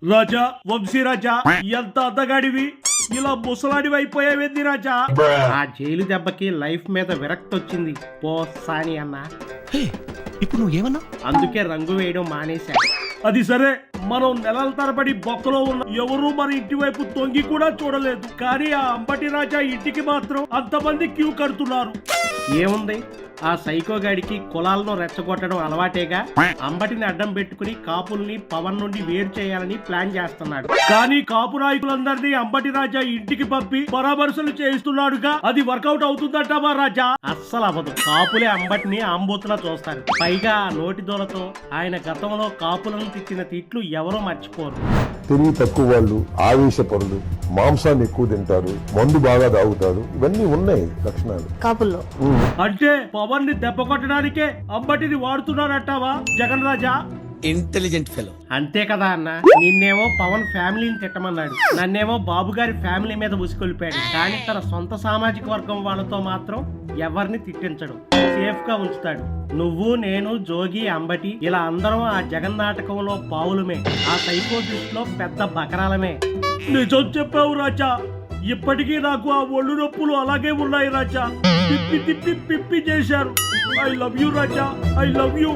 రాజా, వంశీ రాజా, ఎంత అందగాడివి, ఇలా ముసలాడివి అయిపోయావేంది రాజా? ఆ జైలు దెబ్బకి లైఫ్ మీద విరక్తి వచ్చింది పో సాని అన్న. హే, ఇప్పుడు నువ్వు ఏమన్నా? అందుకే రంగు వేయడం మానేశా. అది సరే, మనం నెలల తరబడి బొక్కలో ఉన్న ఎవరు మన ఇంటి వైపు తొంగి కూడా చూడలేదు, కానీ ఆ అంబటి రాజా ఇంటికి మాత్రం అంతమంది క్యూ కడుతున్నారు. ఏముంది, ఆ సైకో గాడికి కులాలను రెచ్చగొట్టడం అలవాటేగా. అంబటిని అడ్డం పెట్టుకుని కాపుల్ని పవన్ నుండి వేరు చేయాలని ప్లాన్ చేస్తున్నాడు. కానీ కాపు నాయకులందరినీ అంబటి రాజా ఇంటికి పంపి పరామర్శలు చేయిస్తున్నాడుగా, అది వర్కౌట్ అవుతుందంటావా రాజా? అస్సలు అవ్వదు. కాపులే అంబటిని ఆంబూతులా చూస్తారు. పైగా ఆ నోటి దూలతో ఆయన గతంలో కాపులను తిట్టిన తిట్లు ఎవరో మర్చిపోరు. తెలివి తక్కువ వాళ్ళు, ఆవేశపరులు, మాంసాన్ని ఎక్కువ తింటారు, మందు బాగా తాగుతారు, ఇవన్నీ ఉన్నాయి లక్షణాలు కాపుల్లో. అంటే పవన్ ని దెబ్బ కొట్టడానికే అంబటిని వాడుతున్నారంటావా జగన్ రాజా? Intelligent fellow. అంతే కదా అన్న. నిన్నేమో పవన్ ఫ్యామిలీని తిట్టమన్నాడు, నన్నేమో బాబు గారి ఫ్యామిలీ మీద ఉసికొల్పాడు. కానీ తన సొంత సామాజిక వర్గం వాళ్ళతో మాత్రం ఎవరిని తిట్టించడు, సేఫ్ గా ఉంచుతాడు. నువ్వు, నేను, జోగి, అంబటి ఇలా అందరం ఆ జగన్ నాటకంలో పావులమే, ఆ సైకో దృష్టిలో పెద్ద బకరాలమే. నిజం చెప్పావు రాజా, ఇప్పటికీ నాకు ఆ ఒళ్ళు నొప్పులు అలాగే ఉన్నాయి రాజా. తిప్పి తిప్పి పిప్పి చేశారు. I love you Raja, I love you.